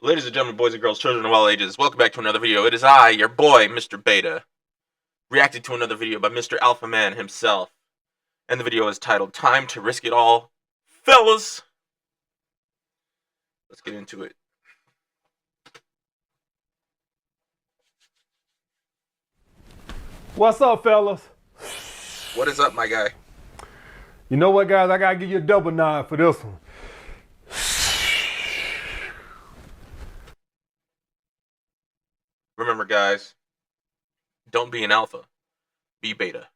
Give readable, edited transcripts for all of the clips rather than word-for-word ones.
Ladies and gentlemen, boys and girls, children of all ages, welcome back to another video. It is I, your boy, Mr. Beta, reacting to another video by Mr. Alpha Man himself. And the video is titled, Time to Risk It All. Fellas! Let's get into it. What's up, fellas? What is up, my guy? You know what, guys? I gotta give you a double nod for this one. Remember, guys, don't be an alpha. Be beta.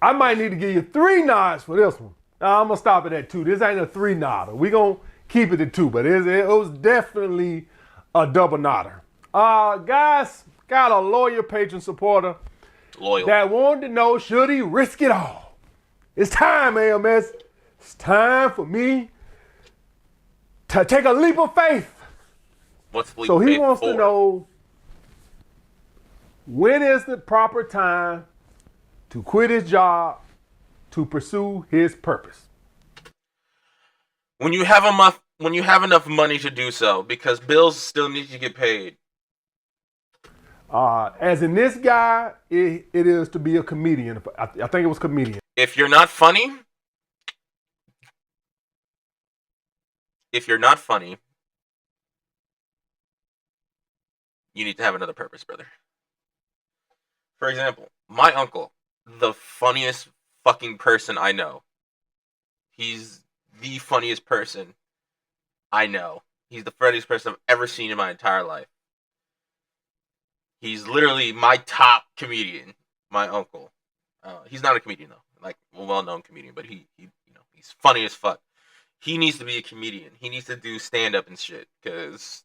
I might need to give you 3 nods for this one. I'm gonna stop it at 2. This ain't a 3 nodder. We gonna keep it at 2, but it was definitely a double nodder. Guys, got a loyal patron supporter Loyal. that wanted to know, should he risk it all? It's time, AMS. It's time for me to take a leap of faith. What's leap So he faith wants for? to know, when is the proper time to quit his job to pursue his purpose? When you have enough money to do so, because bills still need to get paid. As in this guy, it is to be a comedian. I think it was comedian. If you're not funny, you need to have another purpose, brother. For example, my uncle, the funniest fucking person I know. He's the funniest person I know. He's the funniest person I've ever seen in my entire life. He's literally my top comedian, my uncle. He's not a comedian though, like a well-known comedian, but he's funny as fuck. He needs to be a comedian. He needs to do stand-up and shit, because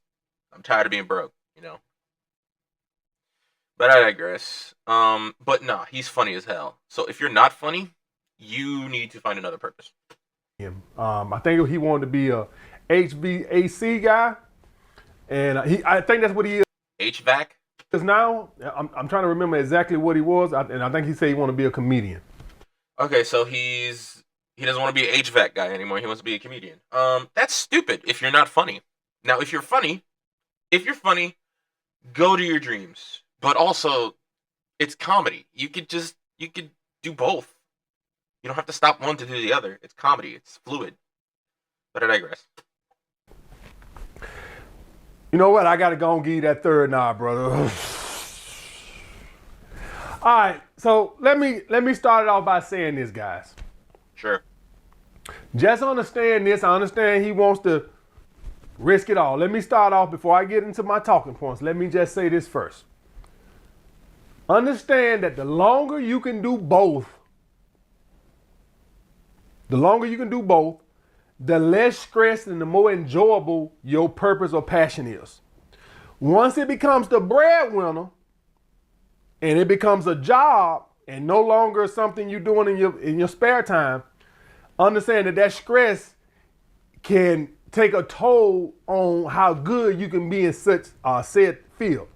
I'm tired of being broke, But I digress. But nah, he's funny as hell. So if you're not funny, you need to find another purpose. I think he wanted to be a HVAC guy, and I think that's what he HVAC? is now. I'm trying to remember exactly what he was, and I think he said he wanted to be a comedian. Okay, so he doesn't want to be an HVAC guy anymore. He wants to be a comedian. That's stupid if you're not funny. Now, if you're funny, go to your dreams. But also, it's comedy. You could do both. You don't have to stop one to do the other. It's comedy. It's fluid. But I digress. You know what? I gotta go and give you that third nod, brother. All right, so let me start it off by saying this, guys. Sure. Just understand this. I understand he wants to risk it all. Let me start off before I get into my talking points. Let me just say this first. Understand that the longer you can do both, the less stress and the more enjoyable your purpose or passion is. Once it becomes the breadwinner and it becomes a job and no longer something you're doing in your spare time, understand that stress can take a toll on how good you can be in such said field.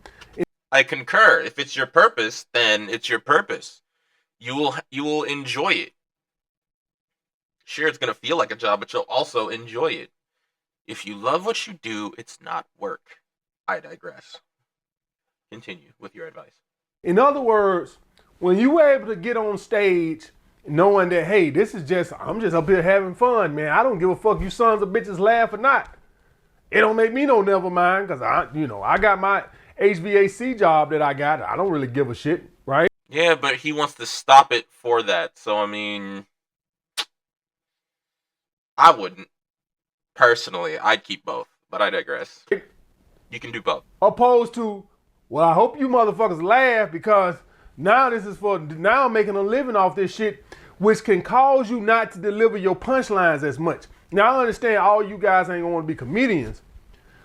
I concur. If it's your purpose, then it's your purpose. You will enjoy it. Sure, it's going to feel like a job, but you'll also enjoy it. If you love what you do, it's not work. I digress. Continue with your advice. In other words, when you were able to get on stage knowing that, hey, I'm just up here having fun, man. I don't give a fuck you sons of bitches laugh or not. It don't make me no never mind, because I got my HVAC job that I got. I don't really give a shit, right? Yeah, but he wants to stop it for that. So, I mean, I wouldn't. Personally, I'd keep both, but I digress. You can do both. Opposed to, well, I hope you motherfuckers laugh, because now I'm making a living off this shit, which can cause you not to deliver your punchlines as much. Now, I understand all you guys ain't gonna want to be comedians,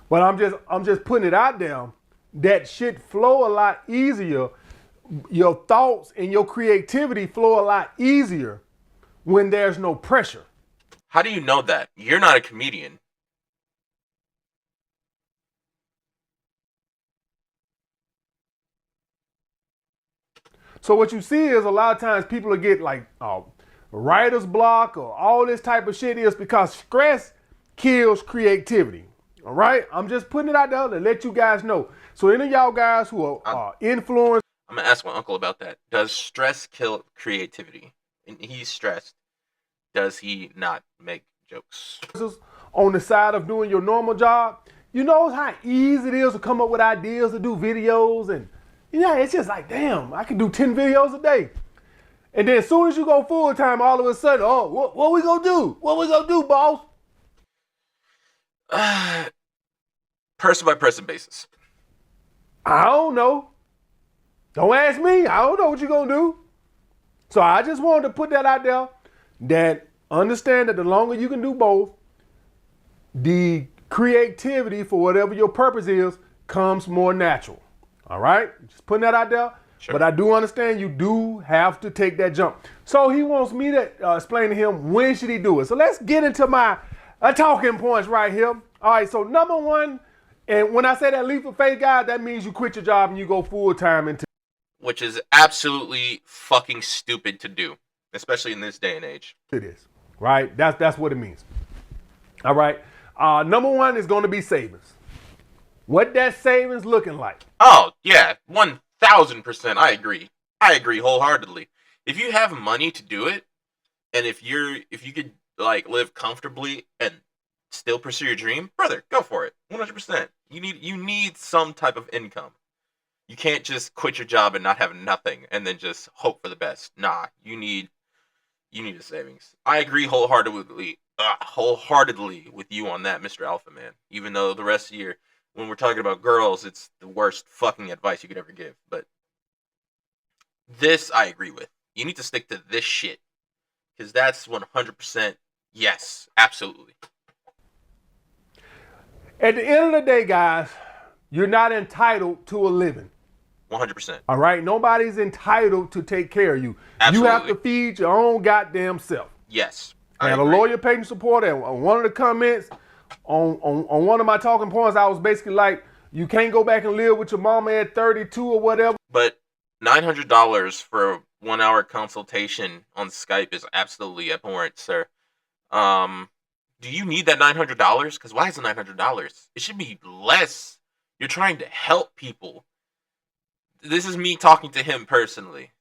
but I'm just putting it out there. That shit flow a lot easier. Your thoughts and your creativity flow a lot easier when there's no pressure. How do you know that? You're not a comedian. So what you see is a lot of times people will get like writer's block or all this type of shit is because stress kills creativity. All right, I'm just putting it out there to let you guys know. So any of y'all guys who are influenced, I'm gonna ask my uncle about that. Does stress kill creativity? And he's stressed. Does he not make jokes? on the side of doing your normal job, you know how easy it is to come up with ideas to do videos, and it's just like, damn, I can do 10 videos a day. And then as soon as you go full time, all of a sudden, oh, what we gonna do? What we gonna do, boss? Person by person basis. I don't know. Don't ask me. I don't know what you're gonna do. So I just wanted to put that out there, that understand that the longer you can do both, the creativity for whatever your purpose is comes more natural. All right? Just putting that out there. Sure. But I do understand you do have to take that jump. So he wants me to explain to him when should he do it. So let's get into my talking points right here. All right, so number one, and when I say that leap of faith, guys, that means you quit your job and you go full time into, which is absolutely fucking stupid to do, especially in this day and age. It is, right? That's what it means. All right. Number one is going to be savings. What that savings looking like? Oh yeah, 1000%. I agree. I agree wholeheartedly. If you have money to do it, and if you could like live comfortably and still pursue your dream, brother, go for it. 100%. You need some type of income. You can't just quit your job and not have nothing and then just hope for the best. Nah, you need a savings. I agree wholeheartedly with you on that, Mr. Alpha Man. Even though the rest of the year, when we're talking about girls, it's the worst fucking advice you could ever give. But this I agree with. You need to stick to this shit. Because that's 100% yes, absolutely. At the end of the day, guys, you're not entitled to a living. 100%. All right? Nobody's entitled to take care of you. Absolutely. You have to feed your own goddamn self. Yes. And a lawyer patient supporter, on one of the comments, on one of my talking points, I was basically like, you can't go back and live with your mama at 32 or whatever. But $900 for a 1 hour consultation on Skype is absolutely abhorrent, sir. Do you need that $900? Because why is it $900? It should be less. You're trying to help people. This is me talking to him personally.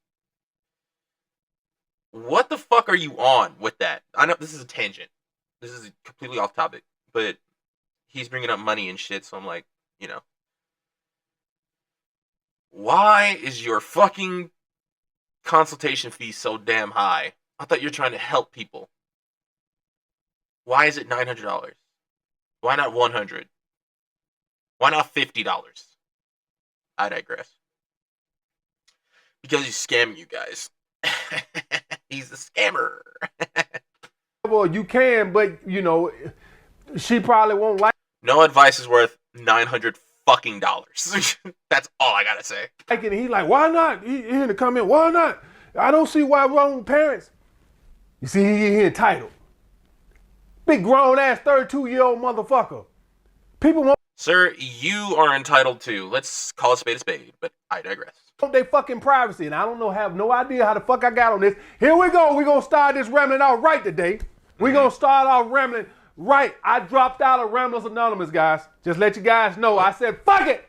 What the fuck are you on with that? I know this is a tangent. This is completely off topic. But he's bringing up money and shit, so I'm like, why is your fucking consultation fee so damn high? I thought you're trying to help people. Why is it $900? Why not $100? Why not $50? I digress. Because he's scamming you guys. He's a scammer. Well, you can, but she probably won't like. No advice is worth $900 fucking dollars. That's all I gotta say. And he's like, why not? He in the comment, why not? I don't see why wrong with parents. You see, he entitled. Big grown ass 32-year-old motherfucker. People want. Sir, you are entitled to. Let's call a spade, but I digress. They fucking privacy, and I don't know, have no idea how the fuck I got on this. Here we go. We're gonna start this rambling out right today. We're gonna start off rambling right. I dropped out of Ramblers Anonymous, guys. Just let you guys know. I said, fuck it.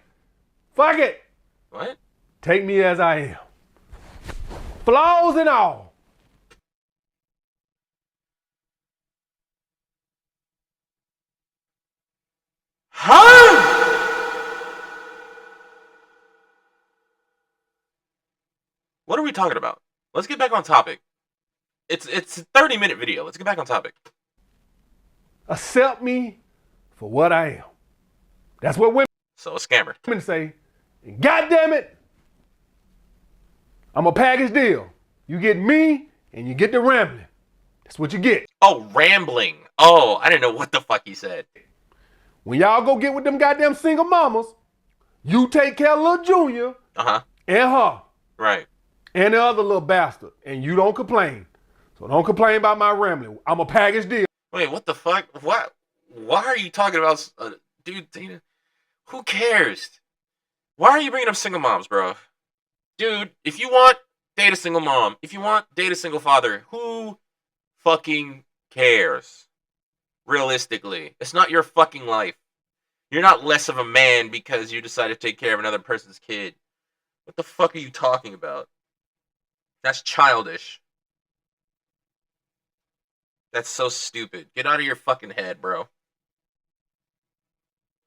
Fuck it. What? Take me as I am. Flaws and all. Huh? What are we talking about? Let's get back on topic. It's a 30-minute video. Let's get back on topic. Accept me for what I am. That's what women. So a scammer. Women say, God damn it, I'm a package deal. You get me and you get the rambling. That's what you get. Oh, rambling. Oh, I didn't know what the fuck he said. When y'all go get with them goddamn single mamas, you take care of little Junior and her. Right. And the other little bastard. And you don't complain. So don't complain about my rambling. I'm a package deal. Wait, what the fuck? What? Why are you talking about... dude, Dana, who cares? Why are you bringing up single moms, bro? Dude, if you want, date a single mom. If you want, date a single father. Who fucking cares? Realistically. It's not your fucking life. You're not less of a man because you decide to take care of another person's kid. What the fuck are you talking about? That's childish. That's so stupid. Get out of your fucking head, bro.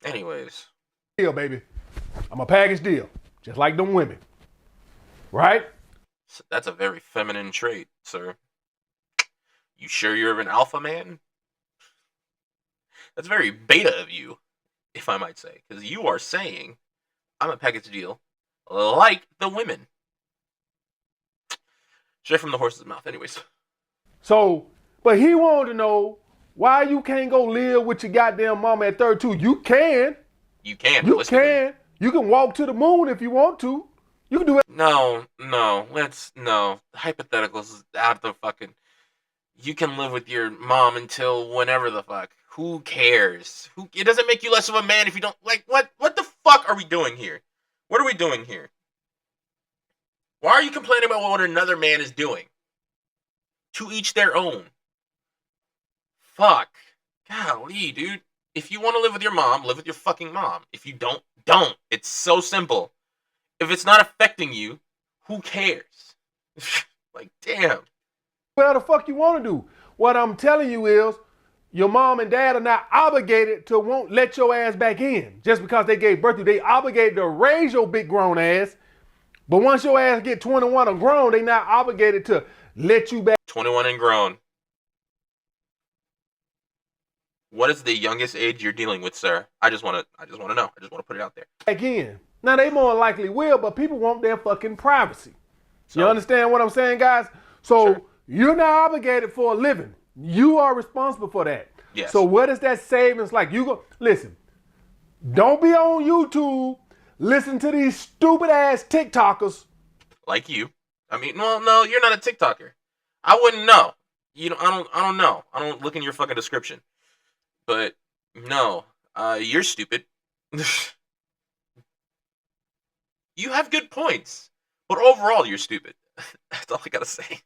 Anyways. Deal, baby. I'm a package deal. Just like them women. Right? That's a very feminine trait, sir. You sure you're an alpha man? That's very beta of you, if I might say. Because you are saying, I'm a package deal like the women. Straight from the horse's mouth, anyways. So, but he wanted to know why you can't go live with your goddamn mama at 32. You can. You can. You can. You can walk to the moon if you want to. You can do it. No. Hypotheticals out of the fucking. You can live with your mom until whenever the fuck. Who cares? It doesn't make you less of a man if you don't like. What the fuck are we doing here? What are we doing here? Why are you complaining about what another man is doing? To each their own. Fuck. Golly, dude. If you want to live with your mom, live with your fucking mom. If you don't, don't. It's so simple. If it's not affecting you, who cares? Like, damn. What the fuck you want to do? What I'm telling you is, your mom and dad are not obligated to won't let your ass back in just because they gave birth to you. They obligated to raise your big grown ass. But once your ass get 21 and grown, they not obligated to let you back. 21 and grown. What is the youngest age you're dealing with, sir? I just want to know. I just want to put it out there. Back in. Now they more likely will, but people want their fucking privacy. You understand what I'm saying, guys? So sure. You're not obligated for a living. You are responsible for that. Yes. So what is that savings like? You go listen. Don't be on YouTube. Listen to these stupid ass TikTokers. Like you. I mean, well, no, you're not a TikToker. I wouldn't know. You know, I don't know. I don't look in your fucking description. But no, you're stupid. You have good points, but overall you're stupid. That's all I gotta say.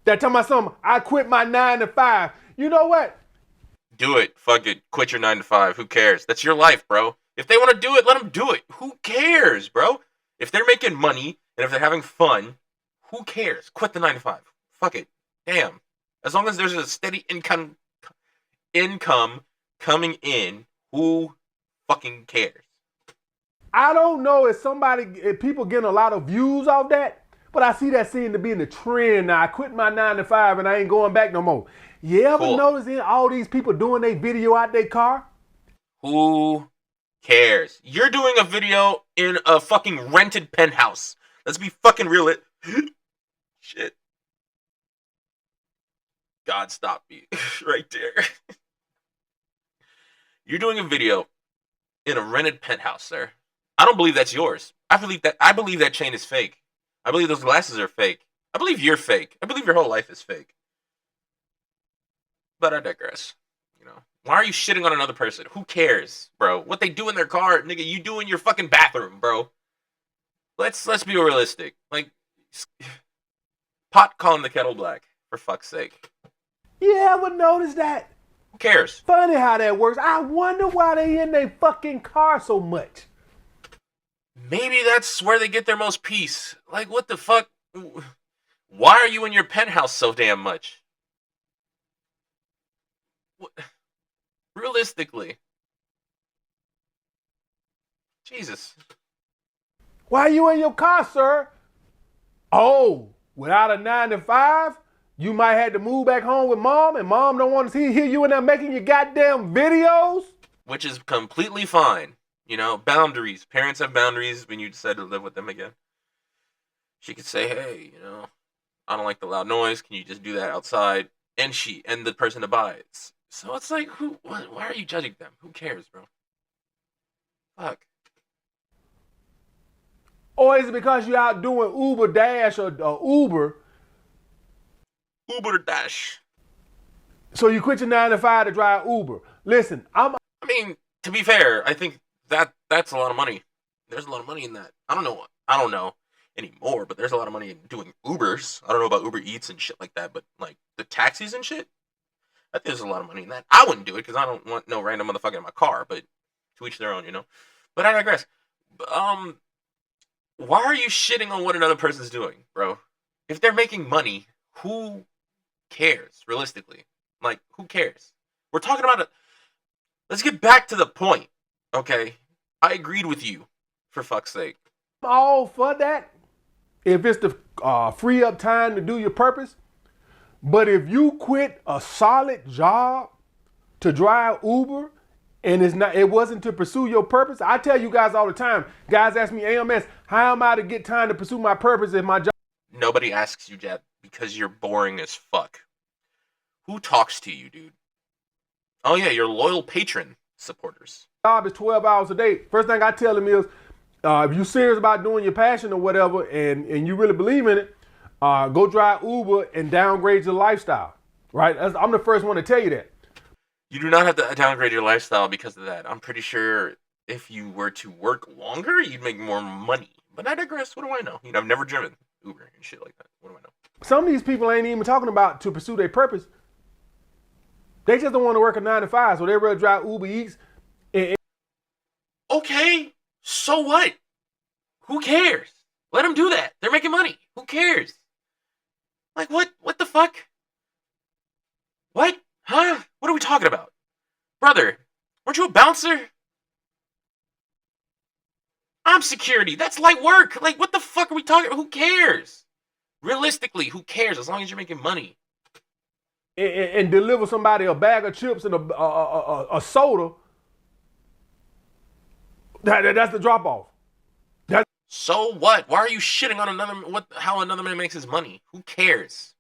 That time I something. I quit my 9 to 5. You know what? Do it. Fuck it. Quit your 9 to 5. Who cares? That's your life, bro. If they want to do it, let them do it. Who cares, bro? If they're making money and if they're having fun, who cares? Quit the 9 to 5. Fuck it. Damn. As long as there's a steady income coming in, who fucking cares? I don't know if people getting a lot of views off that, but I see that seem to be in the trend now. I quit my 9 to 5 and I ain't going back no more. You ever notice all these people doing their video out their car? Who cares? You're doing a video in a fucking rented penthouse. Let's be fucking real. Shit. God stop me. Right there. You're doing a video in a rented penthouse, sir. I don't believe that's yours. I believe that chain is fake. I believe those glasses are fake. I believe you're fake. I believe your whole life is fake. But I digress. You know, why are you shitting on another person? Who cares, bro? What they do in their car, nigga, you do in your fucking bathroom, bro. Let's be realistic. Like, pot calling the kettle black, for fuck's sake. You ever notice that? Who cares? Funny how that works. I wonder why they in their fucking car so much. Maybe that's where they get their most peace. Like, what the fuck? Why are you in your penthouse so damn much? What? Realistically. Jesus. Why are you in your car, sir? Oh, without a 9 to 5? You might have to move back home with mom, and mom don't want to hear you in there making your goddamn videos? Which is completely fine. You know, boundaries. Parents have boundaries when you decide to live with them again. She could say, hey, you know, I don't like the loud noise. Can you just do that outside? And the person abides. So it's like, why are you judging them? Who cares, bro? Fuck. Or is it because you're out doing Uber Dash or Uber? Uber Dash. So you quit your 9 to 5 to drive Uber. Listen, I mean, to be fair, I think that's a lot of money. There's a lot of money in that. I don't know anymore, but there's a lot of money in doing Ubers. I don't know about Uber Eats and shit like that, but like the taxis and shit. I think there's a lot of money in that. I wouldn't do it because I don't want no random motherfucker in my car, but to each their own, you know. But I digress. Why are you shitting on what another person's doing, bro? If they're making money, who cares, realistically? Like, who cares? We're talking about it. Let's get back to the point, okay? I agreed with you, for fuck's sake. I'm all for that if it's to free up time to do your purpose. But if you quit a solid job to drive Uber and it wasn't to pursue your purpose, I tell you guys all the time, guys ask me, AMS, how am I to get time to pursue my purpose if my job? Nobody asks you, Jet, because you're boring as fuck. Who talks to you, dude? Oh yeah, your loyal patron supporters. Job is 12 hours a day. First thing I tell them is, if you're serious about doing your passion or whatever, and you really believe in it, go drive Uber and downgrade your lifestyle, right? I'm the first one to tell you that. You do not have to downgrade your lifestyle because of that. I'm pretty sure if you were to work longer, you'd make more money. But I digress. What do I know? You know, I've never driven Uber and shit like that. What do I know? Some of these people ain't even talking about to pursue their purpose. They just don't want to work a 9 to 5, so they rather drive Uber Eats. Okay, so what? Who cares? Let them do that. They're making money. Who cares? Like, what? What the fuck? What? Huh? What are we talking about? Brother, weren't you a bouncer? I'm security. That's light work. Like, what the fuck are we talking about? Who cares? Realistically, who cares as long as you're making money? And deliver somebody a bag of chips and a soda. That's the drop off. So what? Why are you shitting on how another man makes his money? Who cares?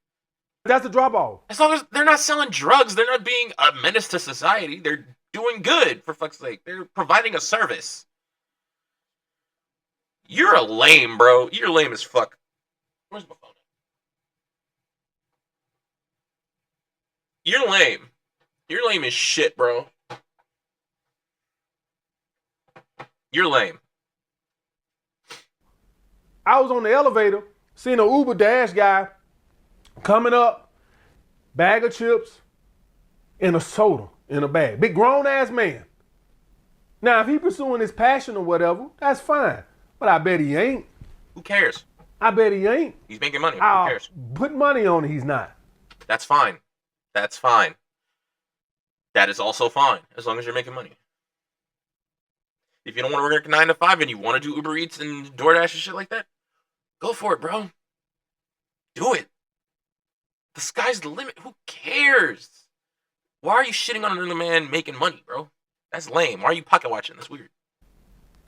That's the drop off. As long as they're not selling drugs, they're not being a menace to society. They're doing good, for fuck's sake. They're providing a service. You're a lame, bro. You're lame as fuck. Where's my phone? You're lame. You're lame as shit, bro. You're lame. I was on the elevator, seeing an Uber Dash guy coming up, bag of chips, and a soda in a bag. Big grown ass man. Now, if he pursuing his passion or whatever, that's fine. But I bet he ain't. Who cares? I bet he ain't. He's making money. Who cares? Put money on it, he's not. That's fine. That's fine. That is also fine, as long as you're making money. If you don't want to work 9 to 5 and you want to do Uber Eats and DoorDash and shit like that, go for it, bro. Do it. The sky's the limit. Who cares? Why are you shitting on another man making money, bro? That's lame. Why are you pocket watching? That's weird.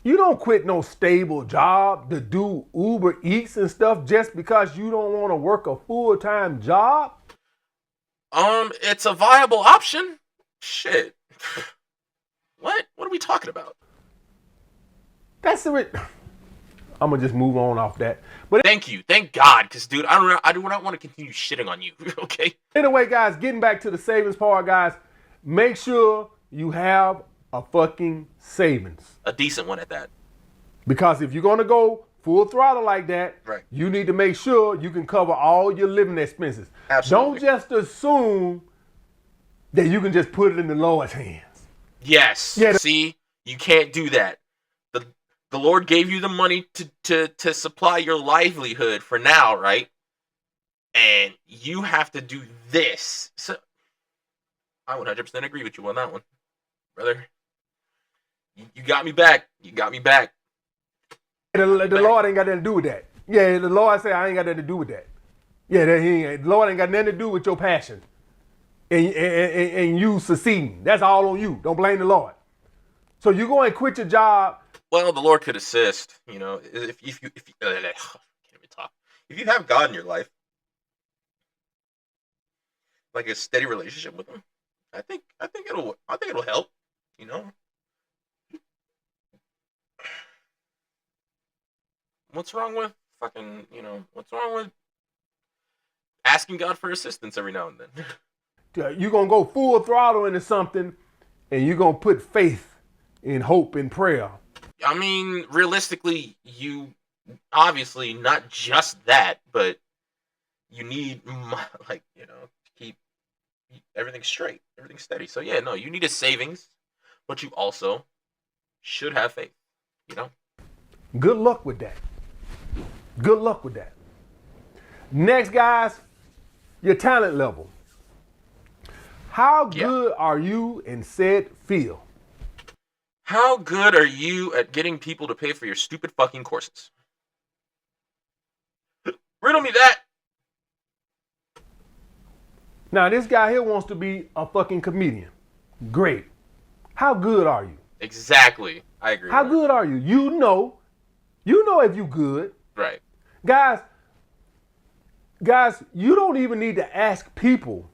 You don't quit no stable job to do Uber Eats and stuff just because you don't want to work a full-time job. It's a viable option. Shit. What? What are we talking about? That's the. I'm gonna just move on off that. But thank you, thank God, because dude, I do not want to continue shitting on you. Okay. Anyway, guys, getting back to the savings part, guys, make sure you have a fucking savings. A decent one at that. Because if you're gonna go full throttle like that, right, you need to make sure you can cover all your living expenses. Absolutely. Don't just assume that you can just put it in the Lord's hands. Yes. Yeah. See, you can't do that. The Lord gave you the money to supply your livelihood for now, right? And you have to do this. So I 100% agree with you on that one, brother. You got me back. You got me back. The Lord ain't got nothing to do with that. Yeah, the Lord said I ain't got nothing to do with that. Yeah, the Lord ain't got nothing to do with your passion and you succeeding. That's all on you. Don't blame the Lord. So you go and quit your job. Well, the Lord could assist. You know, if you can't even talk. If you have God in your life, like a steady relationship with Him, I think it'll help. You know. What's wrong with fucking, what's wrong with asking God for assistance every now and then? You're going to go full throttle into something and you're going to put faith and hope and prayer. I mean, realistically, you obviously not just that, but you need, to keep everything's straight, everything's steady. So yeah, no, you need a savings, but you also should have faith. You know. Good luck with that. Good luck with that. Next, guys, your talent level. How good are you in said field? How good are you at getting people to pay for your stupid fucking courses? Riddle me that. Now, this guy here wants to be a fucking comedian. Great. How good are you? Exactly. I agree. How good are you? You know if you good. Right. Guys, you don't even need to ask people.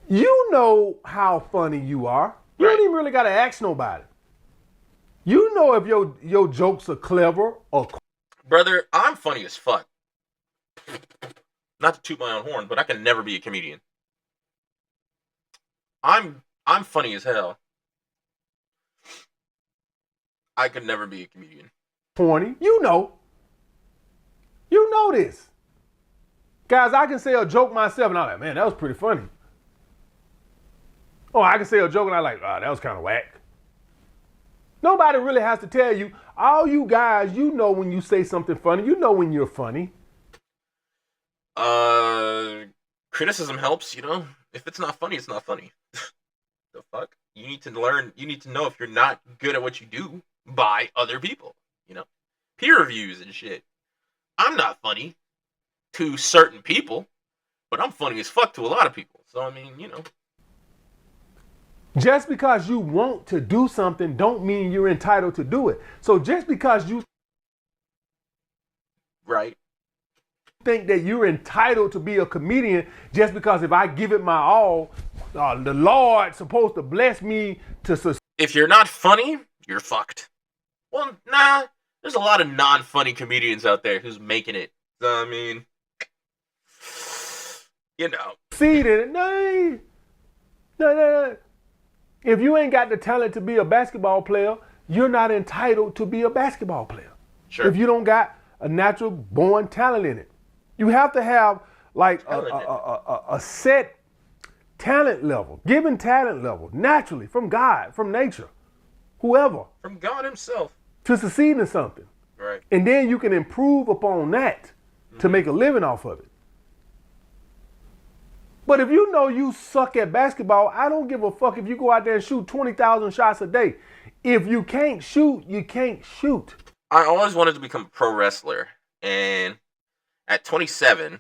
You know how funny you are. You don't even really got to ask nobody. You know if your jokes are clever or... Brother, I'm funny as fuck. Not to toot my own horn, but I can never be a comedian. I'm funny as hell. I could never be a comedian. Corny. You know this. Guys, I can say a joke myself and I'm like, man, that was pretty funny. Oh, I can say a joke and I'm like, that was kind of whack. Nobody really has to tell you. All you guys, you know when you say something funny. You know when you're funny. Criticism helps, you know. If it's not funny, it's not funny. The fuck? You need to learn. You need to know if you're not good at what you do by other people, you know. Peer reviews and shit. I'm not funny to certain people, but I'm funny as fuck to a lot of people. So, I mean, you know. Just because you want to do something don't mean you're entitled to do it. So just because you think that you're entitled to be a comedian, just because if I give it my all, the Lord's supposed to bless me to succeed. If you're not funny, you're fucked. Well, nah, there's a lot of non-funny comedians out there who's making it. So, I mean, you know. Succeed in it. No. If you ain't got the talent to be a basketball player, you're not entitled to be a basketball player. Sure. If you don't got a natural born talent in it. You have to have like a set talent level, given talent level, naturally, from God, from nature, whoever. From God himself. To succeed in something. Right. And then you can improve upon that to make a living off of it. But if you know you suck at basketball, I don't give a fuck if you go out there and shoot 20,000 shots a day. If you can't shoot, you can't shoot. I always wanted to become a pro wrestler. And at 27,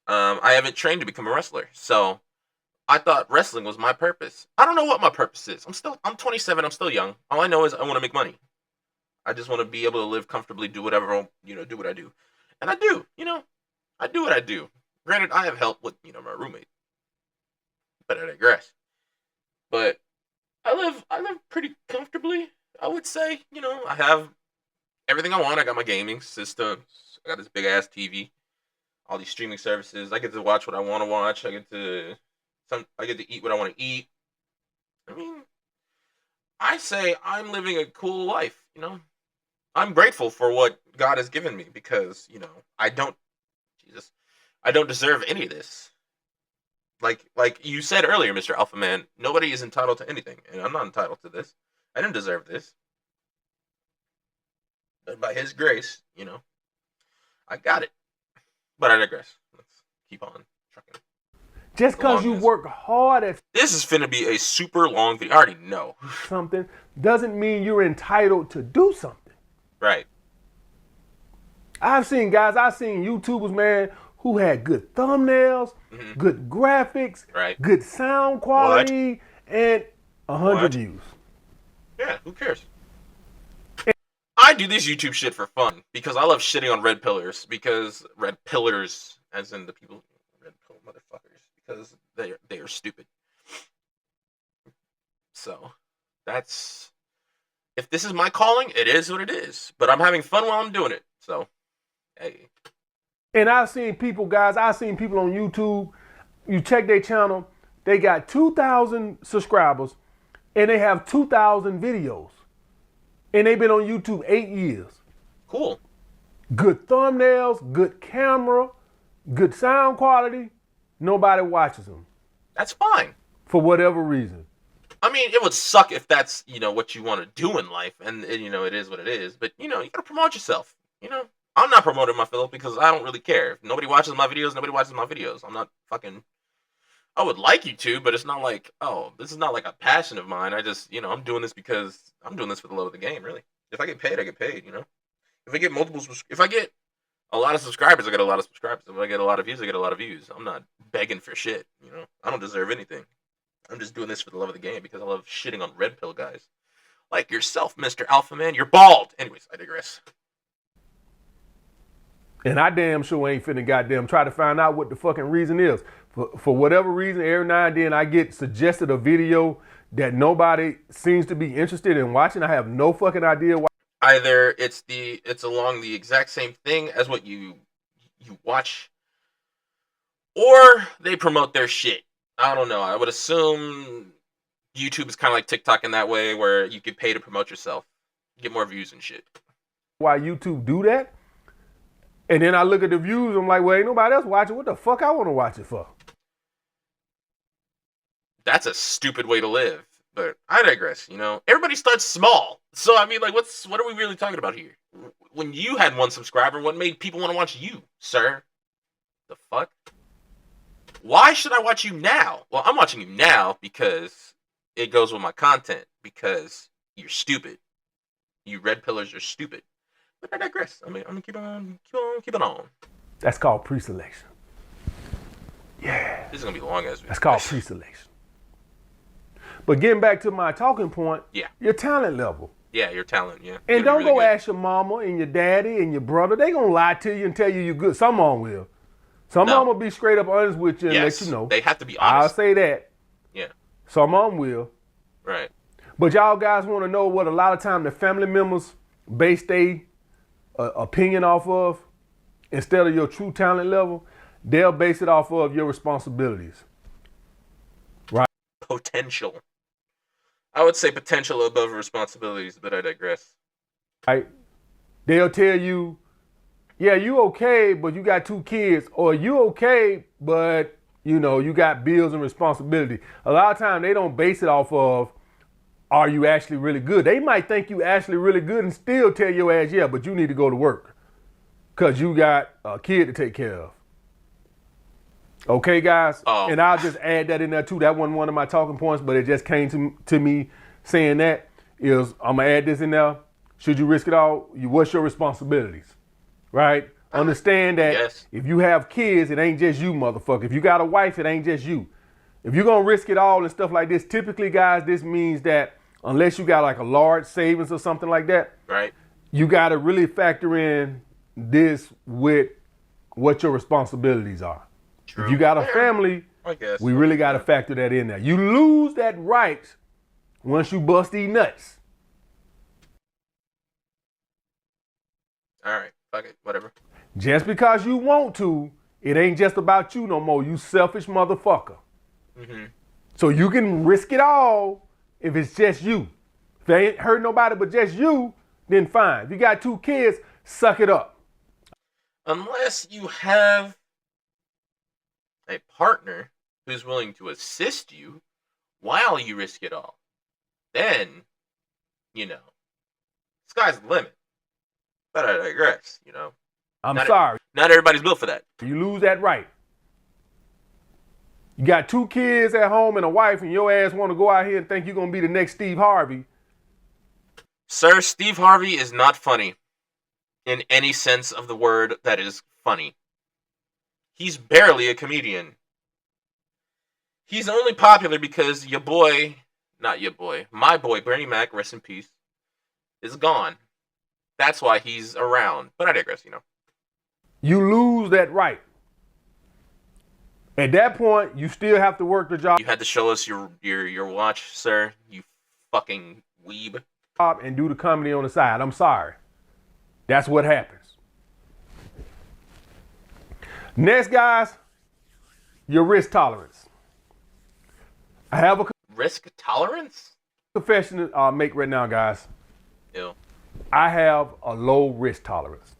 I haven't trained to become a wrestler. So I thought wrestling was my purpose. I don't know what my purpose is. I'm 27. I'm still young. All I know is I want to make money. I just want to be able to live comfortably, do whatever, do what I do. And I do, I do what I do. Granted, I have help with, my roommate. But I digress. But I live pretty comfortably, I would say. I have everything I want. I got my gaming systems. I got this big ass TV. All these streaming services. I get to watch what I want to watch. I get to eat what I want to eat. I mean, I say I'm living a cool life, I'm grateful for what God has given me because, I don't deserve any of this. Like you said earlier, Mr. Alpha Man, nobody is entitled to anything, and I'm not entitled to this. I didn't deserve this. But by his grace, I got it. But I digress. Let's keep on trucking. Just because you work hard at... This is finna be a super long video. I already know. Something doesn't mean you're entitled to do something. Right. I've seen YouTubers, man, who had good thumbnails, good graphics, good sound quality, and 100 views. Yeah, who cares? I do this YouTube shit for fun because I love shitting on red pillars. Because red pillars, as in the people, red pill motherfuckers, because they are stupid. So that's, if this is my calling, it is what it is. But I'm having fun while I'm doing it. So, hey. And I've seen people on YouTube, you check their channel, they got 2,000 subscribers, and they have 2,000 videos. And they've been on YouTube 8 years. Cool. Good thumbnails, good camera, good sound quality. Nobody watches them. That's fine. for whatever reason. I mean, it would suck if that's, what you want to do in life, and it is what it is. But you gotta promote yourself. I'm not promoting myself because I don't really care. If nobody watches my videos, nobody watches my videos. I'm not fucking. I would like you to, but it's not like, oh, this is not like a passion of mine. I just, I'm doing this because I'm doing this for the love of the game. Really, if I get paid, I get paid. If I get if I get a lot of subscribers, I get a lot of subscribers. If I get a lot of views, I get a lot of views. I'm not begging for shit. I don't deserve anything. I'm just doing this for the love of the game because I love shitting on red pill guys. Like yourself, Mr. Alpha Man. You're bald. Anyways, I digress. And I damn sure ain't finna goddamn try to find out what the fucking reason is. For whatever reason, every now and then I get suggested a video that nobody seems to be interested in watching. I have no fucking idea why. Either it's along the exact same thing as what you watch, or they promote their shit. I don't know. I would assume YouTube is kind of like TikTok in that way, where you could pay to promote yourself, get more views and shit. Why YouTube do that? And then I look at the views, I'm like, well, ain't nobody else watching. What the fuck I want to watch it for? That's a stupid way to live. But I digress. Everybody starts small. So I mean, like, what are we really talking about here? When you had one subscriber, what made people want to watch you, sir? The fuck? Why should I watch you now? Well, I'm watching you now because it goes with my content. Because you're stupid. You red pillars are stupid. But I digress. I mean, I'm gonna keep on. That's called pre-selection. Yeah. This is gonna be long as That's called pre-selection. But getting back to my talking point, yeah, your talent level. Yeah, your talent, yeah. And don't really go ask your mama and your daddy and your brother. They gonna lie to you and tell you you're good. Some of them will. Some of them will be straight up honest with you and let you know. They have to be honest. I'll say that. Yeah. Some of them will. Right. But y'all guys want to know what a lot of time the family members base their opinion off of instead of your true talent level? They'll base it off of your responsibilities. Right. Potential. I would say potential above responsibilities, but I digress. Right. They'll tell you, yeah, you okay, but you got 2 kids, or you okay, but you got bills and responsibility. A lot of times they don't base it off of, are you actually really good? They might think you actually really good and still tell your ass, yeah, but you need to go to work because you got a kid to take care of. Okay, guys? Oh. And I'll just add that in there too. That wasn't one of my talking points, but it just came to me saying that is, I'm going to add this in there. Should you risk it all? What's your responsibilities? Right? Understand that if you have kids, it ain't just you, motherfucker. If you got a wife, it ain't just you. If you're going to risk it all and stuff like this, typically, guys, this means that unless you got like a large savings or something like that, right? You got to really factor in this with what your responsibilities are. True. If you got a family, I guess we really got to factor that in there. You lose that right once you bust these nuts. All right, fuck it, whatever. Just because you want to, it ain't just about you no more. You selfish motherfucker. Mm-hmm. So you can risk it all if it's just you. If they ain't hurt nobody but just you, then fine. If you got 2 kids, suck it up. Unless you have a partner who's willing to assist you while you risk it all, then, sky's the limit. But I digress, I'm sorry. Not everybody's built for that. You lose that right. You got 2 kids at home and a wife, and your ass want to go out here and think you're going to be the next Steve Harvey. Sir, Steve Harvey is not funny in any sense of the word that is funny. He's barely a comedian. He's only popular because my boy, Bernie Mac, rest in peace, is gone. That's why he's around. But I digress, You lose that right. At that point, you still have to work the job. You had to show us your watch, sir. You fucking weeb. And do the comedy on the side. I'm sorry. That's what happens. Next, guys, your risk tolerance. I have a risk tolerance? Confession I'll make right now, guys. Ew. I have a low risk tolerance.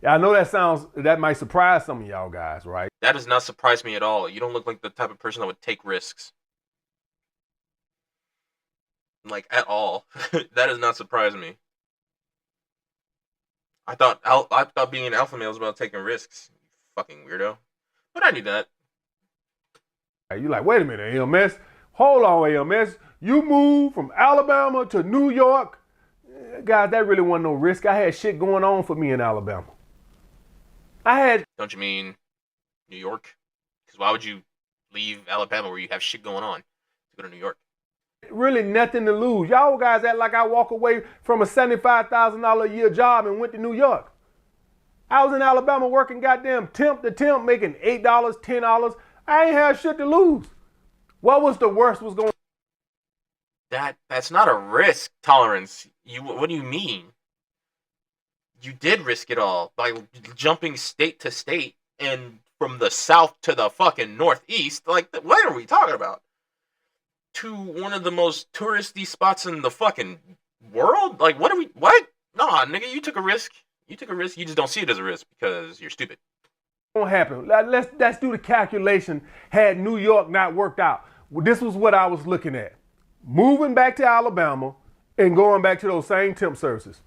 I know that might surprise some of y'all guys, right? That does not surprise me at all. You don't look like the type of person that would take risks. Like, at all. That does not surprise me. I thought being an alpha male was about taking risks. Fucking weirdo. But I knew that. You like, wait a minute, AMS. Hold on, AMS. You moved from Alabama to New York. Guys, that really wasn't no risk. I had shit going on for me in Alabama. Don't you mean New York? Because why would you leave Alabama where you have shit going on to go to New York? Really nothing to lose. Y'all guys act like I walk away from a $75,000 a year job and went to New York. I was in Alabama working goddamn temp to temp, making $8, $10. I ain't have shit to lose. What was the worst was going? That's not a risk tolerance. What do you mean? You did risk it all by jumping state to state and from the south to the fucking northeast. Like, what are we talking about? To one of the most touristy spots in the fucking world? Like, what? Nah, nigga, you took a risk. You took a risk. You just don't see it as a risk because you're stupid. Won't happen. Let's do the calculation. Had New York not worked out, this was what I was looking at: moving back to Alabama and going back to those same temp services.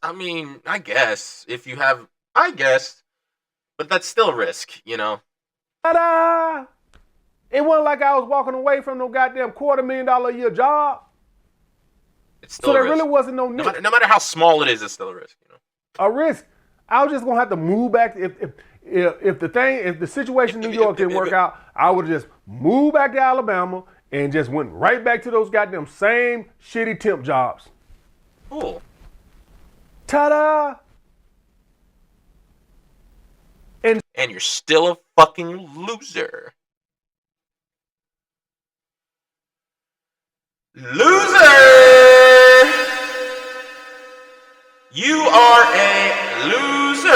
I mean, I guess if you have, but that's still a risk, you know. Ta-da! It wasn't like I was walking away from no goddamn $250,000 a year job. It's still so a there risk. Really wasn't no need. No matter how small it is, it's still a risk, you know. A risk. I was just gonna have to move back. If the situation in New York didn't work out, I would just move back to Alabama and just went right back to those goddamn same shitty temp jobs. Cool. Ta-da! And you're still a fucking loser. Loser! You are a loser!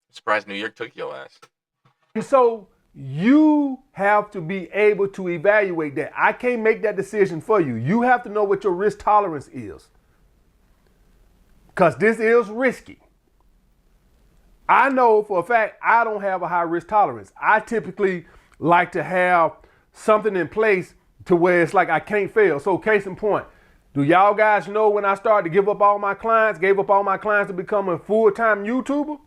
I'm surprised New York took your ass. And so you have to be able to evaluate that. I can't make that decision for you. You have to know what your risk tolerance is. Because this is risky. I know for a fact I don't have a high risk tolerance. I typically like to have something in place to where it's like I can't fail. So case in point, do y'all guys know when I started to gave up all my clients to become a full-time YouTuber?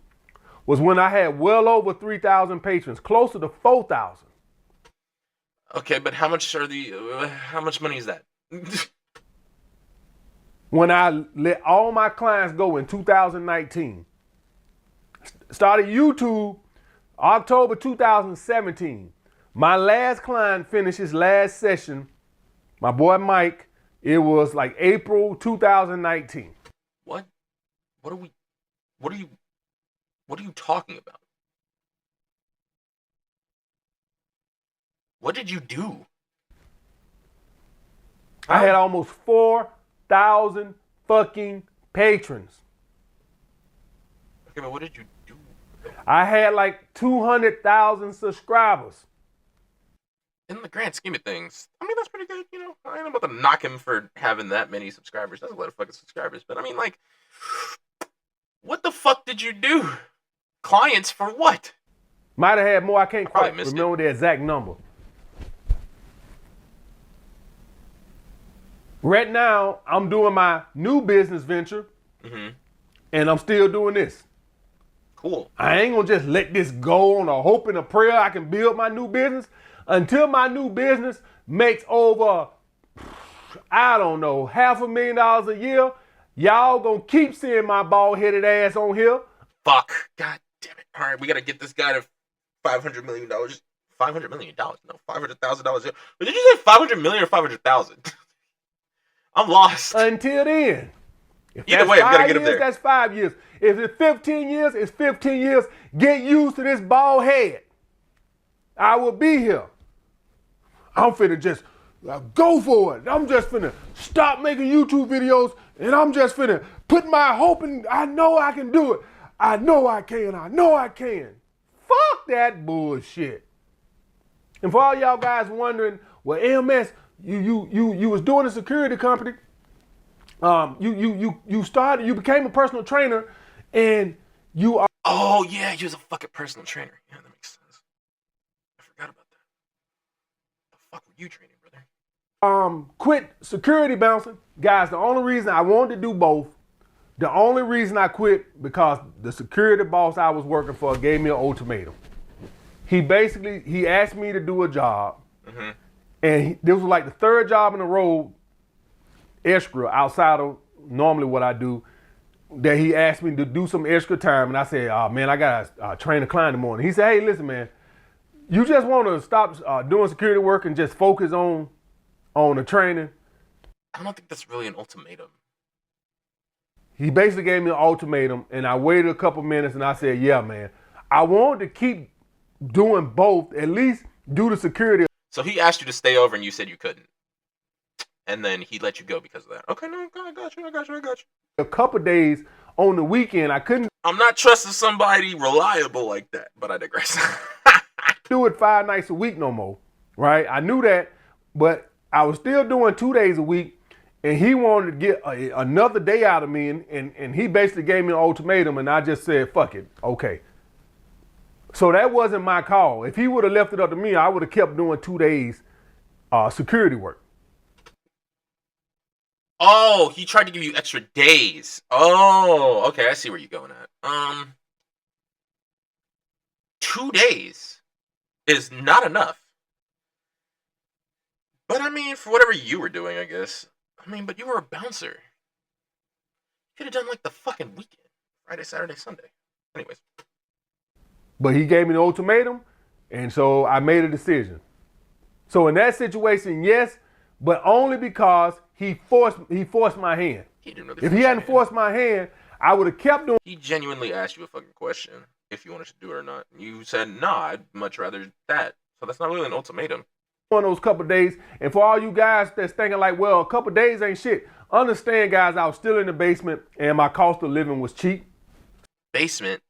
Was when I had well over 3,000 patrons, closer to 4,000. Okay, but how much money is that? When I let all my clients go in 2019. Started YouTube October 2017. My last client finished his last session, my boy Mike, it was like April 2019. What are you talking about? What did you do? I had almost 4,000 fucking patrons. Okay, but what did you do? I had like 200,000 subscribers. In the grand scheme of things, I mean, that's pretty good, you know. I ain't about to knock him for having that many subscribers. That's a lot of fucking subscribers. But I mean, like, what the fuck did you do? Clients for what? Might have had more. I can't quite remember the exact number. Right now, I'm doing my new business venture, and I'm still doing this. Cool. I ain't gonna just let this go on a hope and a prayer I can build my new business until my new business makes over, I don't know, $500,000 a year. Y'all gonna keep seeing my bald-headed ass on here. Fuck. God damn it. All right, we gotta get this guy to $500 million. $500 million? No, $500,000. But did you say $500 million or $500,000? I'm lost. Until then. Either way, we gotta get him there. That's 5 years. If it's 15 years, it's 15 years. Get used to this bald head. I will be here. I'm finna just go for it. I'm just finna stop making YouTube videos and I'm just finna put my hope in. I know I can do it. I know I can. I know I can. Fuck that bullshit. And for all y'all guys wondering well, AMS, you was doing a security company. You became a personal trainer, and you are Oh yeah, he was a fucking personal trainer. Yeah, that makes sense. I forgot about that. The fuck were you training, brother? quit security bouncing. Guys, the only reason I wanted to do both, the only reason I quit because the security boss I was working for gave me an ultimatum. He asked me to do a job, and this was like the third job in a row, extra outside of normally what I do, that he asked me to do some extra time, and I said, "Oh man, I gotta train a client in the morning." He said, "Hey, listen, man, you just want to stop doing security work and just focus on the training." I don't think that's really an ultimatum. He basically gave me an ultimatum, and I waited a couple minutes, and I said, "Yeah, man, I wanted to keep doing both, at least do the security." So he asked you to stay over, and you said you couldn't, and then he let you go because of that. Okay, no, I got you. A couple days on the weekend, I couldn't I'm not trusting somebody reliable like that, but I digress. do it 5 nights a week no more, right? I knew that, but I was still doing 2 days a week, and he wanted to get another day out of me, and he basically gave me an ultimatum, and I just said, fuck it, okay. So that wasn't my call. If he would have left it up to me, I would have kept doing 2 days security work. Oh, he tried to give you extra days. Oh, okay, I see where you're going at. 2 days is not enough. But I mean, for whatever you were doing, I guess. I mean, but you were a bouncer. You could have done like the fucking weekend. Friday, Saturday, Sunday. Anyways. But he gave me the ultimatum, and so I made a decision. So in that situation, yes, but only because he forced my hand. He didn't really If he hadn't forced my hand, I would have kept doing. He genuinely asked you a fucking question if you wanted to do it or not. You said, nah, I'd much rather that. So that's not really an ultimatum. On those couple days, and for all you guys that's thinking like, well, a couple days ain't shit. Understand, guys, I was still in the basement, and my cost of living was cheap. Basement?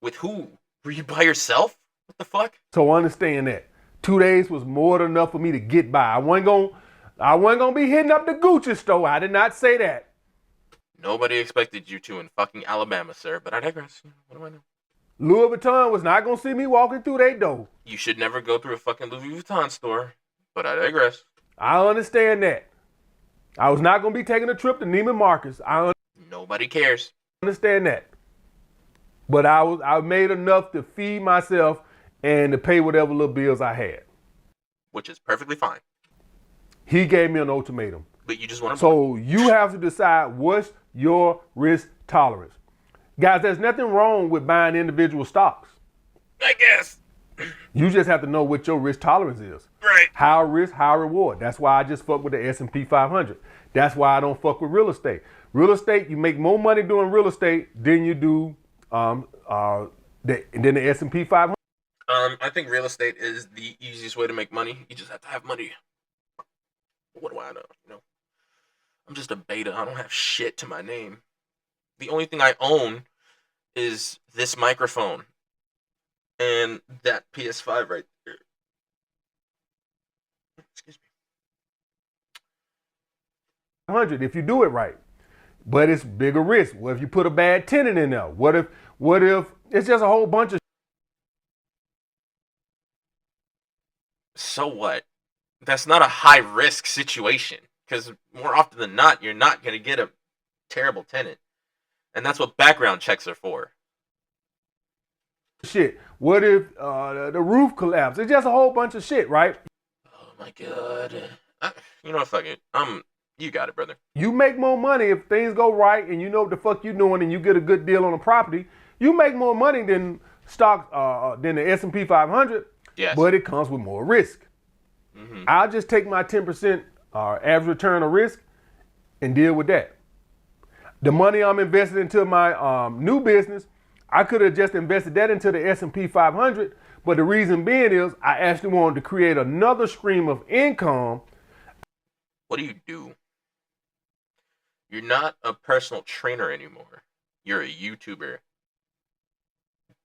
With who? Were you by yourself? What the fuck? So understand that 2 days was more than enough for me to get by. I wasn't gonna be hitting up the Gucci store. I did not say that. Nobody expected you to in fucking Alabama, sir. But I digress. What do I know? Louis Vuitton was not gonna see me walking through their door. You should never go through a fucking Louis Vuitton store. But I digress. I understand that. I was not gonna be taking a trip to Neiman Marcus. Nobody cares. Understand that. But I made enough to feed myself and to pay whatever little bills I had. Which is perfectly fine. He gave me an ultimatum. But you just want to. So you have to decide what's your risk tolerance. Guys, there's nothing wrong with buying individual stocks. I guess. You just have to know what your risk tolerance is. Right. High risk, high reward. That's why I just fuck with the S&P 500. That's why I don't fuck with real estate. Real estate, you make more money doing real estate than you do than the S&P 500. I think real estate is the easiest way to make money. You just have to have money. What do I know? You know, I'm just a beta. I don't have shit to my name. The only thing I own is this microphone and that PS5 right there. Excuse me. 100 if you do it right. But it's bigger risk. What if you put a bad tenant in there? What if it's just a whole bunch of. So what? That's not a high risk situation because more often than not, you're not going to get a terrible tenant. And that's what background checks are for. Shit. What if the roof collapsed? It's just a whole bunch of shit, right? Oh my god. You know what? Fuck it. You got it, brother. You make more money if things go right and you know what the fuck you're doing and you get a good deal on a property. You make more money than stocks than the S&P 500. Yes. But it comes with more risk. Mm-hmm. I'll just take my 10% average return of risk and deal with that. The money I'm investing into my new business, I could have just invested that into the S&P 500, but the reason being is I actually wanted to create another stream of income. What do? You're not a personal trainer anymore. You're a YouTuber.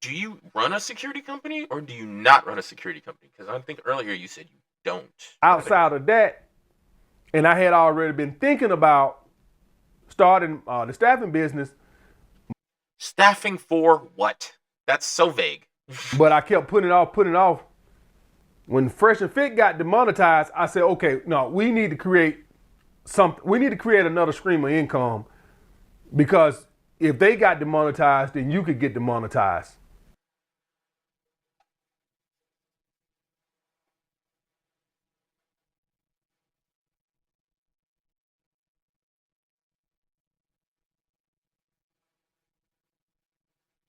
Do you run a security company or do you not run a security company? Because I think earlier you said you don't. Outside of that, and I had already been thinking about starting the staffing business, Staffing for what? That's so vague. but I kept putting it off. When Fresh and Fit got demonetized, I said, okay, no, we need to create something. We need to create another stream of income, because if they got demonetized, then you could get demonetized.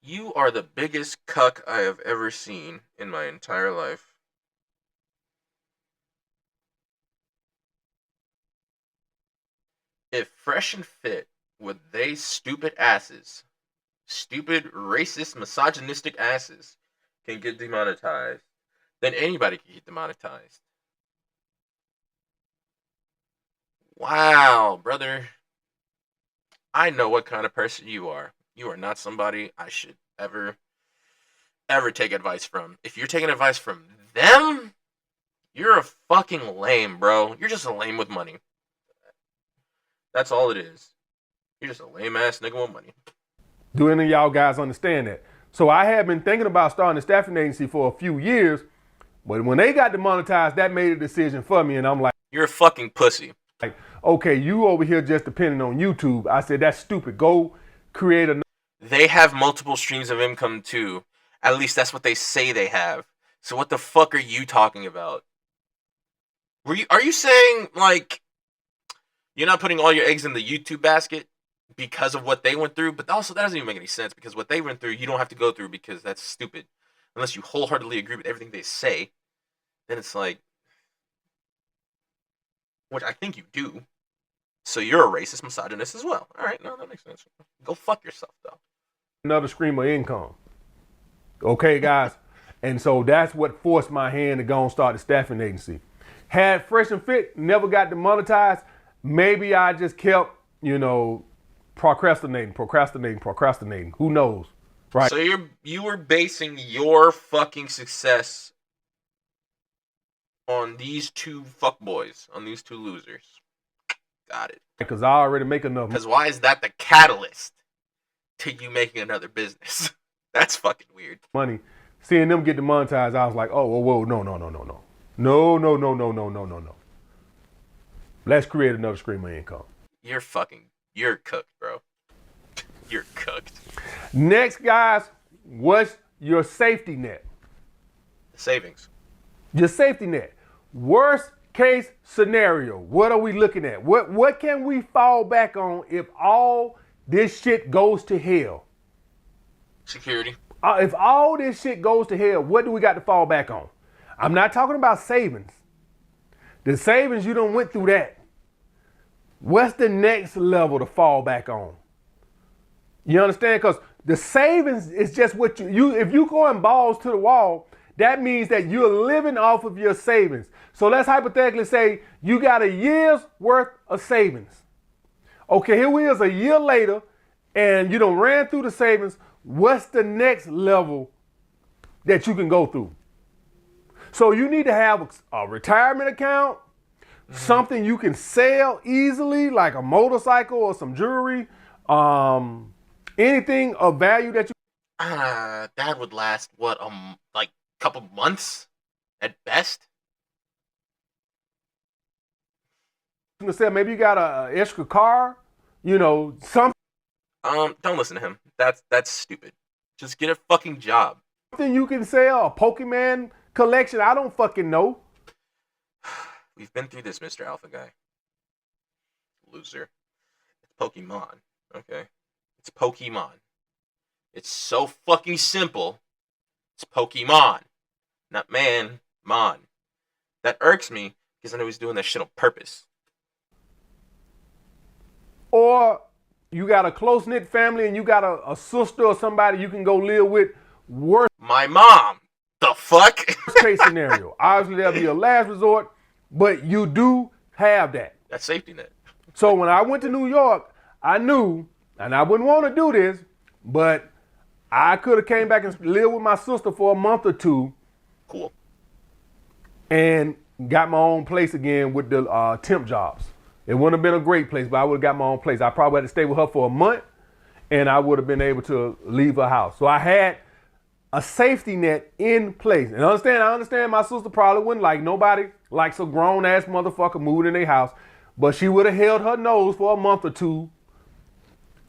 You are the biggest cuck I have ever seen in my entire life. If Fresh and Fit, with they stupid asses, stupid, racist, misogynistic asses, can get demonetized, then anybody can get demonetized. Wow, brother. I know what kind of person you are. You are not somebody I should ever take advice from. If you're taking advice from them, you're a fucking lame, bro. You're just a lame with money. That's all it is. You're just a lame ass nigga with money. Do any of y'all guys understand that? So I had been thinking about starting a staffing agency for a few years, but when they got demonetized, that made a decision for me, and I'm like, you're a fucking pussy. Like, okay, you over here just depending on YouTube. I said, that's stupid. Go create a. They have multiple streams of income too. At least that's what they say they have. So what the fuck are you talking about? Are you saying, like, you're not putting all your eggs in the YouTube basket because of what they went through? But also, that doesn't even make any sense, because what they went through, you don't have to go through, because that's stupid. Unless you wholeheartedly agree with everything they say, then it's like, which I think you do. So you're a racist misogynist as well. All right, no, that makes sense. Go fuck yourself, though. Another stream of income. Okay, guys? And so that's what forced my hand to go and start the staffing agency. Had Fresh and Fit never got demonetized, maybe I just kept, procrastinating. Who knows? Right? So you were basing your fucking success on these two fuckboys, on these two losers. Got it. Because I already make enough. Because why is that the catalyst to you making another business? That's fucking weird. Money. Seeing them get demonetized, I was like, oh, whoa, no. No. Let's create another stream of income. You're cooked, bro. You're cooked. Next, guys, what's your safety net? Savings. Your safety net. Worst case scenario. What are we looking at? What can we fall back on if all this shit goes to hell? Security. If all this shit goes to hell, what do we got to fall back on? I'm not talking about savings. The savings, you done went through that. What's the next level to fall back on? You understand? Because the savings is just what you if you going balls to the wall, that means that you're living off of your savings. So let's hypothetically say you got a year's worth of savings. Okay, here we is a year later, and you done ran through the savings. What's the next level that you can go through? So you need to have a retirement account, something you can sell easily, like a motorcycle or some jewelry, anything of value that you. That would last like couple months at best. You can sell. Maybe you got a extra car, something. Don't listen to him. That's stupid. Just get a fucking job. Something you can sell, a Pokemon collection. I don't fucking know. We've been through this, Mr. Alpha Guy. Loser. It's Pokemon. Okay. It's Pokemon. It's so fucking simple. It's Pokemon. Not man, mon. That irks me because I know he's doing that shit on purpose. Or you got a close-knit family and you got a sister or somebody you can go live with. Worst my mom. The fuck? case scenario. Obviously, that'll be a last resort, but you do have that. That's safety net. So when I went to New York, I knew, and I wouldn't want to do this, but I could have came back and lived with my sister for a month or two. Cool. And got my own place again with the temp jobs. It wouldn't have been a great place, but I would have got my own place. I probably had to stay with her for a month, and I would have been able to leave her house. So I had a safety net in place. And I understand my sister probably wouldn't like, nobody likes a grown ass motherfucker moving in their house, but she would have held her nose for a month or two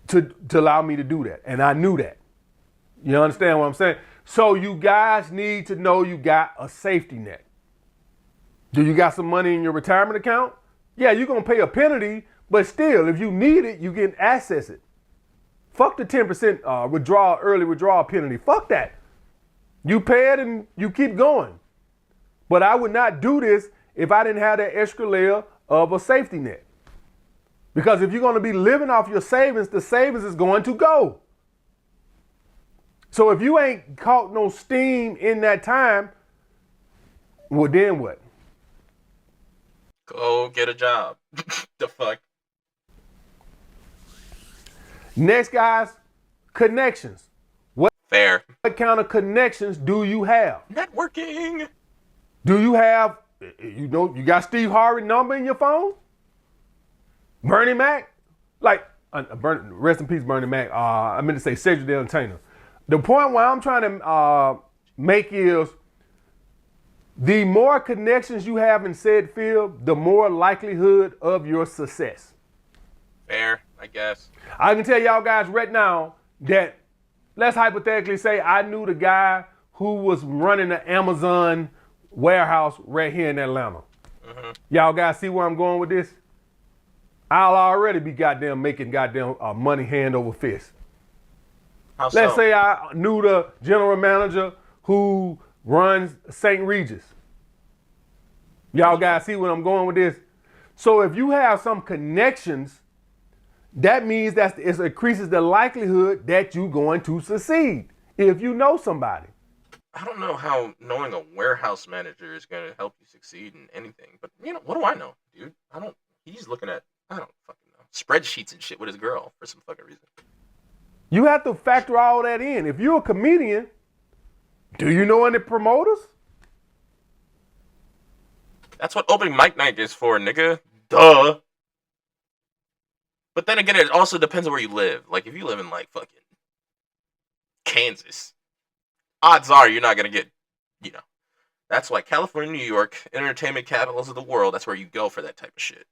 to allow me to do that. And I knew that. You understand what I'm saying? So you guys need to know you got a safety net. Do you got some money in your retirement account? Yeah, you're going to pay a penalty, but still, if you need it, you can access it. Fuck the 10% early withdrawal penalty. Fuck that. You pay it and you keep going. But I would not do this if I didn't have that extra layer of a safety net. Because if you're going to be living off your savings, the savings is going to go. So if you ain't caught no steam in that time, well, then what? Go get a job. The fuck? Next, guys, connections. Fair. What kind of connections do you have? Networking. Do you have, you got Steve Harvey's number in your phone? Bernie Mac? Like, rest in peace, Bernie Mac. I meant to say Cedric the Entertainer. The point where I'm trying to make is the more connections you have in said field, the more likelihood of your success. Fair, I guess. I can tell y'all guys right now that, let's hypothetically say I knew the guy who was running the Amazon warehouse right here in Atlanta. Mm-hmm. Y'all guys see where I'm going with this? I'll already be making money hand over fist. Let's say I knew the general manager who runs St. Regis. Y'all guys see where I'm going with this? So if you have some connections, that means that it increases the likelihood that you're going to succeed if you know somebody. I don't know how knowing a warehouse manager is going to help you succeed in anything, but what do I know, dude? He's looking at, I don't fucking know, spreadsheets and shit with his girl for some fucking reason. You have to factor all that in. If you're a comedian, do you know any promoters? That's what opening mic night is for, nigga. Duh. But then again, it also depends on where you live. Like, if you live in, like, fucking Kansas, odds are you're not going to get, That's why California, New York, entertainment capitals of the world, that's where you go for that type of shit.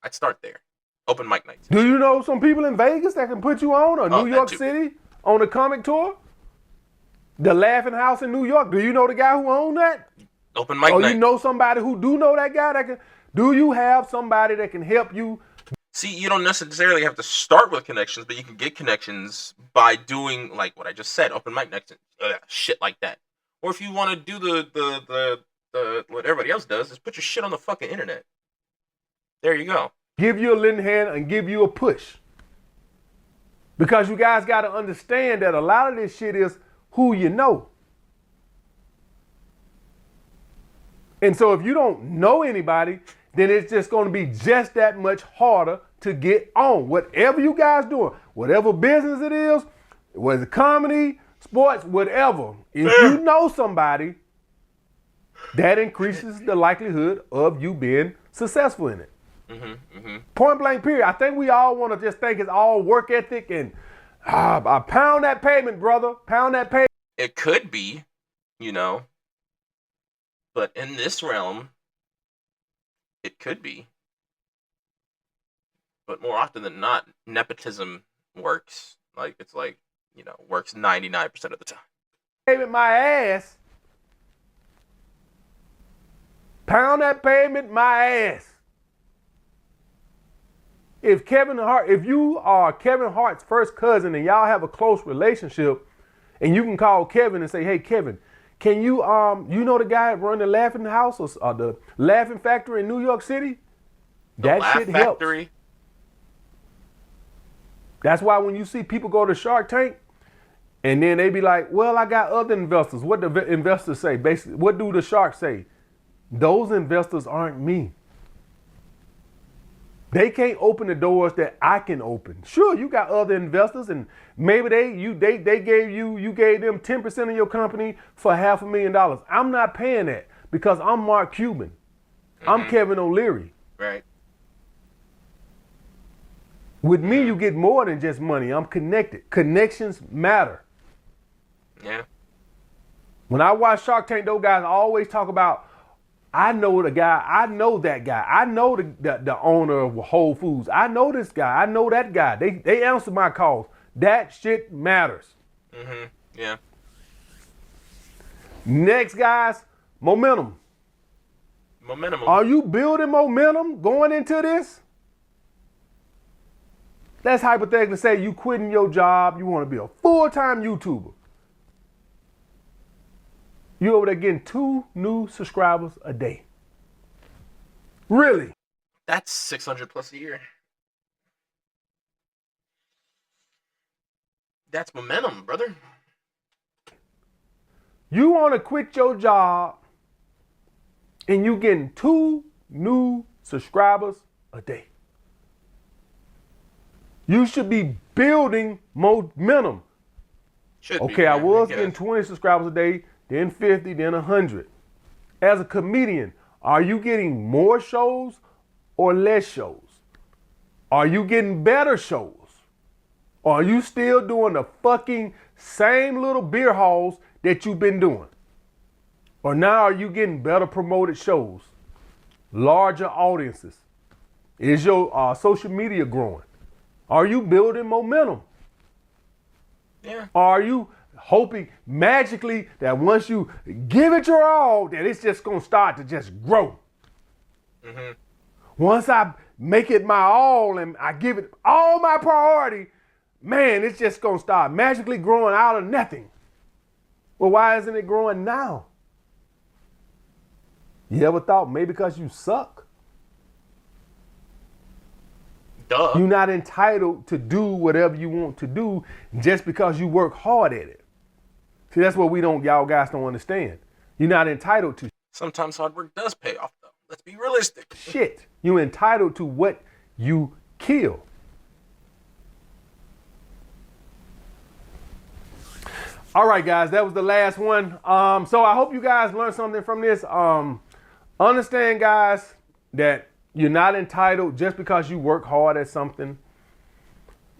I'd start there. Open mic nights. Do you know some people in Vegas that can put you on, or New York City on a comic tour? The Laughing House in New York. Do you know the guy who owned that? Open mic night. Or you know somebody who do know that guy that can? Do you have somebody that can help you? See, you don't necessarily have to start with connections, but you can get connections by doing, like what I just said, open mic nights, shit like that. Or if you want to do the what everybody else does, is put your shit on the fucking internet. There you go. Give you a lending hand and give you a push. Because you guys got to understand that a lot of this shit is who you know. And so if you don't know anybody, then it's just going to be just that much harder to get on. Whatever you guys doing, whatever business it is, whether it's comedy, sports, whatever. If you know somebody, that increases the likelihood of you being successful in it. Mm-hmm, mm-hmm. Point blank period. I think we all want to just think it's all work ethic and I pound that pavement, brother. Pound that pavement. It could be, but in this realm, it could be. But more often than not, nepotism works. Like, it's like, works 99% of the time. Pavement my ass. Pound that pavement my ass. If you are Kevin Hart's first cousin and y'all have a close relationship, and you can call Kevin and say, "Hey, Kevin, can you you know the guy that run the Laughing House or the Laughing Factory in New York City?" That shit helps. That's why when you see people go to Shark Tank, and then they be like, "Well, I got other investors." What do the investors say? Basically, what do the sharks say? Those investors aren't me. They can't open the doors that I can open. Sure, you got other investors, and maybe they gave them 10% of your company for $500,000. I'm not paying that because I'm Mark Cuban. I'm Kevin O'Leary. Right. With me, you get more than just money. I'm connected. Connections matter. Yeah. When I watch Shark Tank, those guys always talk about, I know the guy, I know that guy, I know the owner of Whole Foods, I know this guy, I know that guy. They answer my calls. That shit matters. Yeah. Next, guys, momentum. Momentum. Are you building momentum going into this? Let's hypothetically say you quitting your job, you want to be a full-time YouTuber. You over there getting 2 new subscribers a day. Really? That's 600 plus a year. That's momentum, brother. You want to quit your job and you getting 2 new subscribers a day. You should be building momentum. Should okay, be, I was guess. getting 20 subscribers a day, then 50, then 100. As a comedian, are you getting more shows or less shows? Are you getting better shows? Or are you still doing the fucking same little beer halls that you've been doing? Or now are you getting better promoted shows? Larger audiences? Is your social media growing? Are you building momentum? Yeah. Are you hoping magically that once you give it your all, that it's just gonna start to just grow? Once I make it my all and I give it all my priority, man, it's just gonna start magically growing out of nothing. Well, why isn't it growing now? You ever thought maybe because you suck? Duh. You're not entitled to do whatever you want to do just because you work hard at it. See, that's what y'all guys don't understand. You're not entitled to Sometimes hard work does pay off, though. Let's be realistic. shit. You're entitled to what you kill. All right, guys, that was the last one. So I hope you guys learned something from this. Understand, guys, that you're not entitled just because you work hard at something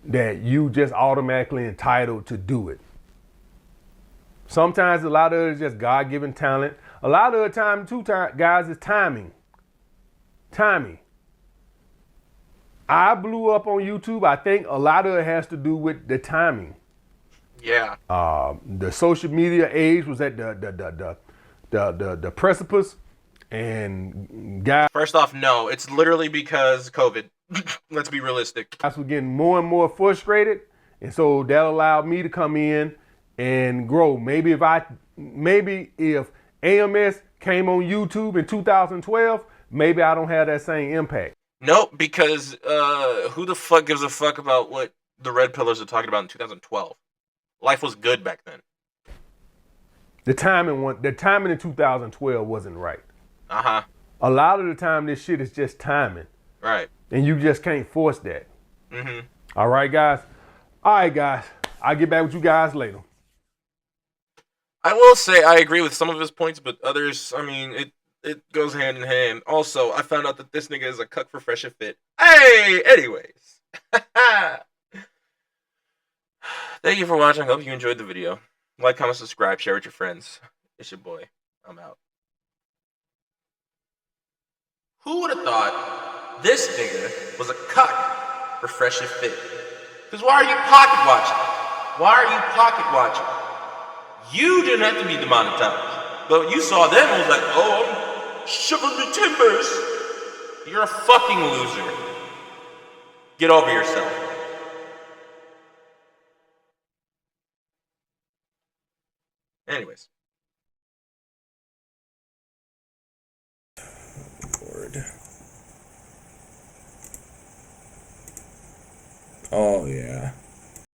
that you just automatically entitled to do it. Sometimes a lot of it is just God-given talent. A lot of the time, guys, is timing. Timing. I blew up on YouTube. I think a lot of it has to do with the timing. Yeah. The social media age was at the precipice, and guys First off, no. It's literally because COVID. Let's be realistic. were getting more and more frustrated, and so that allowed me to come in and grow. Maybe if AMS came on YouTube in 2012, maybe I don't have that same impact. Nope, because who the fuck gives a fuck about what the Red Pillars are talking about in 2012? Life was good back then. The timing in 2012 wasn't right. Uh-huh. A lot of the time, this shit is just timing, Right. and you just can't force that. Mm-hmm. All right, guys. All right, guys. I'll get back with you guys later. I will say I agree with some of his points, but others, I mean, it goes hand in hand. Also, I found out that this nigga is a cuck for Fresh and Fit. Hey, anyways. Thank you for watching. I hope you enjoyed the video. Like, comment, subscribe, share with your friends. It's your boy. I'm out. Who would have thought this nigga was a cuck for Fresh and Fit? Because why are you pocket watching? Why are you pocket watching? You didn't have to be demonetized. But you saw them and was like, oh, I'm shivering the timbers. You're a fucking loser. Get over yourself. Anyways. Lord. Oh, yeah.